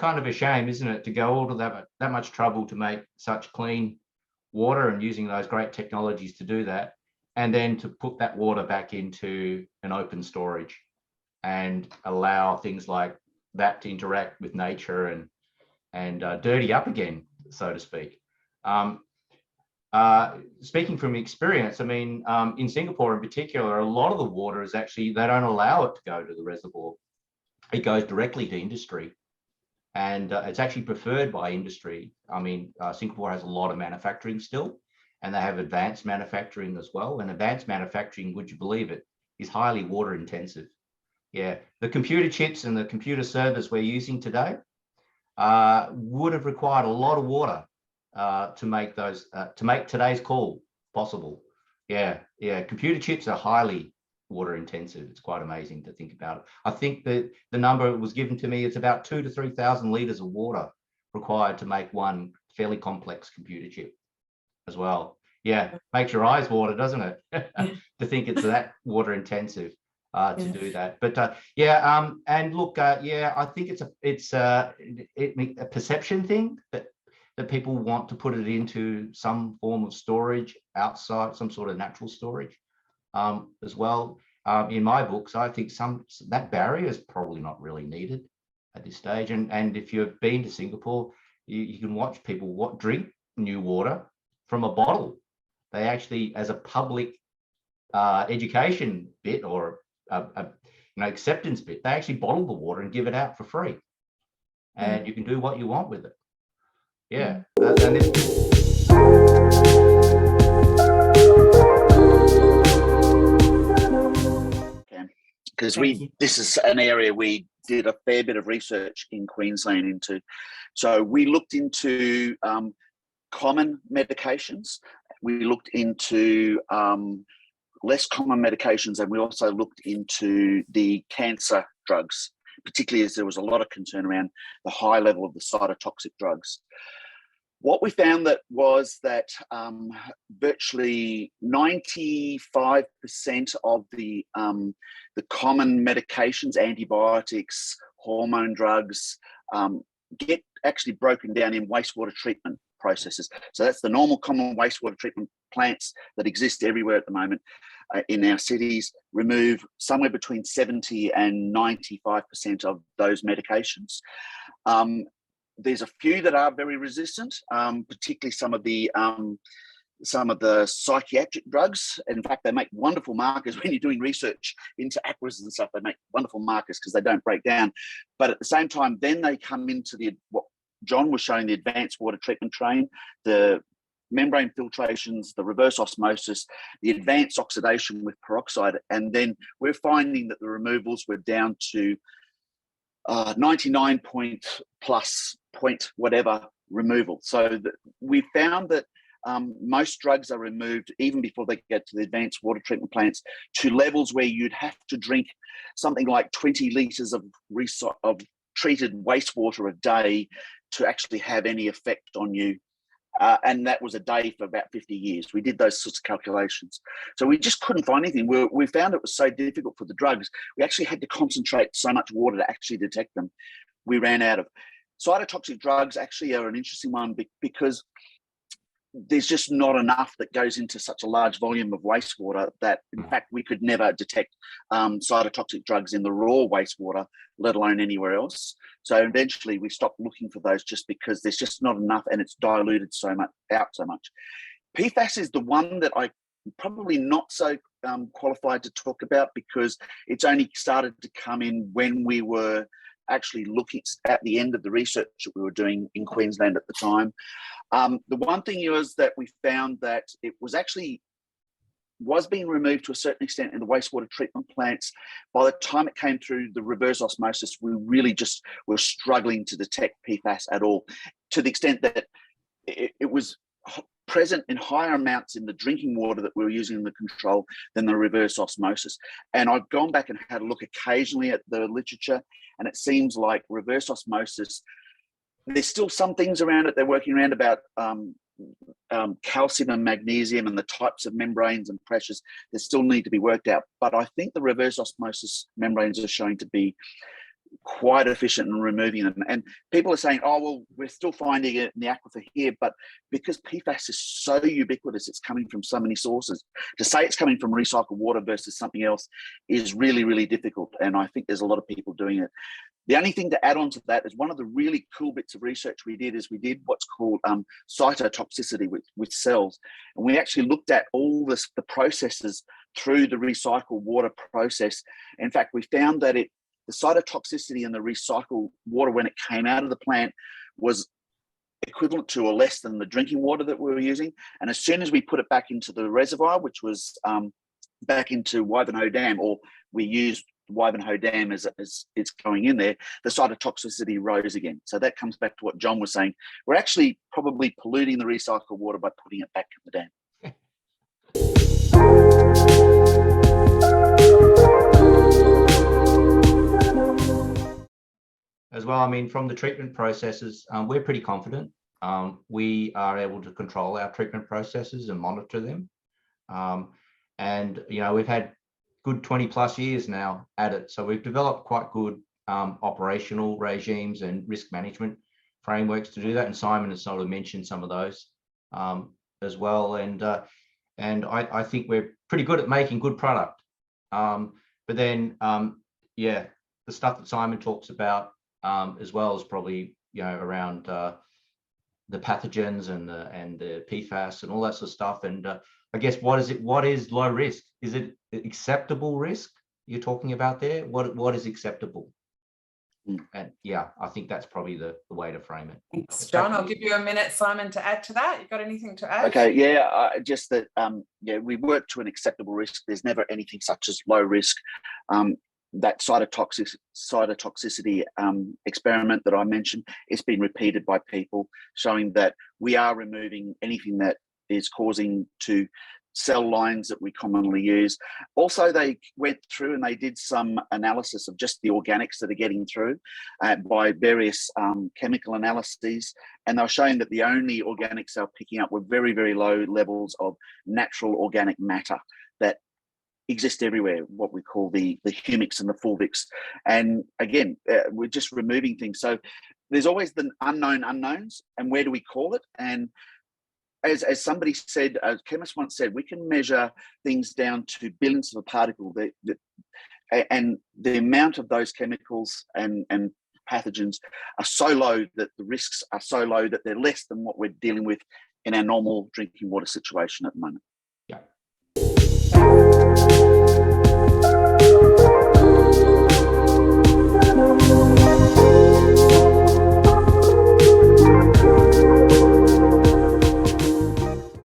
kind of a shame, isn't it, to go all to that much trouble to make such clean water and using those great technologies to do that, and then to put that water back into an open storage and allow things like that to interact with nature and dirty up again, so to speak. Speaking from experience, I mean, in Singapore in particular, a lot of the water is actually, they don't allow it to go to the reservoir. It goes directly to industry, and it's actually preferred by industry. I mean, Singapore has a lot of manufacturing still, and they have advanced manufacturing as well. And advanced manufacturing, would you believe it, is highly water intensive. Yeah, the computer chips and the computer servers we're using today would have required a lot of water to make those, to make today's call possible. Yeah, computer chips are highly water intensive. It's quite amazing to think about it. I think that the number was given to me, it's about 2,000 to 3,000 litres of water required to make one fairly complex computer chip as well. Yeah, makes your eyes water, doesn't it? To think it's that water intensive to do that. But yeah, and look, yeah, I think it's a perception thing that people want to put it into some form of storage outside, some sort of natural storage as well. In my books, I think that barrier is probably not really needed at this stage. And if you've been to Singapore, you can watch people drink new water from a bottle. They actually, as a public education bit or acceptance bit, they actually bottle the water and give it out for free, and you can do what you want with it. Yeah, because this is an area we did a fair bit of research in Queensland into. So we looked into common medications, we looked into less common medications, and we also looked into the cancer drugs, particularly as there was a lot of concern around the high level of the cytotoxic drugs. What we found was that virtually 95% of the common medications, antibiotics, hormone drugs, get actually broken down in wastewater treatment processes. So that's the normal common wastewater treatment plants that exist everywhere at the moment in our cities, remove somewhere between 70 and 95% of those medications. There's a few that are very resistant, particularly some of the psychiatric drugs. In fact, they make wonderful markers when you're doing research into aquas and stuff. They make wonderful markers because they don't break down. But at the same time, then they come into what John was showing, the advanced water treatment train, the membrane filtrations, the reverse osmosis, the advanced oxidation with peroxide. And then we're finding that the removals were down to 99 point whatever removal. So we found that most drugs are removed even before they get to the advanced water treatment plants to levels where you'd have to drink something like 20 litres of treated wastewater a day to actually have any effect on you. And that was a day for about 50 years. We did those sorts of calculations. So we just couldn't find anything. We found it was so difficult for the drugs. We actually had to concentrate so much water to actually detect them. We ran out of. Cytotoxic drugs actually are an interesting one because there's just not enough that goes into such a large volume of wastewater that, in fact, we could never detect cytotoxic drugs in the raw wastewater, let alone anywhere else. So eventually we stopped looking for those just because there's just not enough and it's diluted so much. PFAS is the one that I probably not so qualified to talk about because it's only started to come in when we were actually looking at the end of the research that we were doing in Queensland at the time. The one thing was that we found that it was being removed to a certain extent in the wastewater treatment plants. By the time it came through the reverse osmosis, we really just were struggling to detect PFAS at all, to the extent that it was present in higher amounts in the drinking water that we were using in the control than the reverse osmosis. And I've gone back and had a look occasionally at the literature, and it seems like reverse osmosis, there's still some things around it they're working around about calcium and magnesium and the types of membranes and pressures that still need to be worked out. But I think the reverse osmosis membranes are showing to be quite efficient in removing them. And people are saying, oh, well, we're still finding it in the aquifer here, but because PFAS is so ubiquitous, it's coming from so many sources. To say it's coming from recycled water versus something else is really, really difficult. And I think there's a lot of people doing it. The only thing to add on to that is one of the really cool bits of research we did is we did what's called cytotoxicity with cells. And we actually looked at all the processes through the recycled water process. In fact, we found that the cytotoxicity in the recycled water when it came out of the plant was equivalent to or less than the drinking water that we were using. And as soon as we put it back into the reservoir, which was back into Wivenhoe Dam, or we used Wivenhoe Dam as it's going in there, the cytotoxicity rose again. So that comes back to what John was saying. We're actually probably polluting the recycled water by putting it back in the dam. As well, I mean, from the treatment processes, we're pretty confident. We are able to control our treatment processes and monitor them. And, you know, we've had good 20 plus years now at it. So we've developed quite good operational regimes and risk management frameworks to do that. And Simon has sort of mentioned some of those as well. And I think we're pretty good at making good product. But then, yeah, the stuff that Simon talks about as well is probably, you know, around the pathogens and the PFAS and all that sort of stuff. And I guess what is low risk? Is it acceptable risk you're talking about there? What is acceptable? And yeah, I think that's probably the way to frame it. Thanks, John. I'll give you a minute, Simon, to add to that. You got anything to add? Okay, yeah, just that, yeah, we work to an acceptable risk. There's never anything such as low risk. That cytotoxicity experiment that I mentioned, it's been repeated by people, showing that we are removing anything that is causing to cell lines that we commonly use. Also, they went through and they did some analysis of just the organics that are getting through by various chemical analyses, and they were showing that the only organics they were picking up were very, very low levels of natural organic matter that exist everywhere, what we call the humics and the fulvics. And again, we're just removing things. So there's always the unknown unknowns, and where do we call it? And as somebody said, a chemist once said, we can measure things down to billionths of a particle, and the amount of those chemicals and pathogens are so low that the risks are so low that they're less than what we're dealing with in our normal drinking water situation at the moment.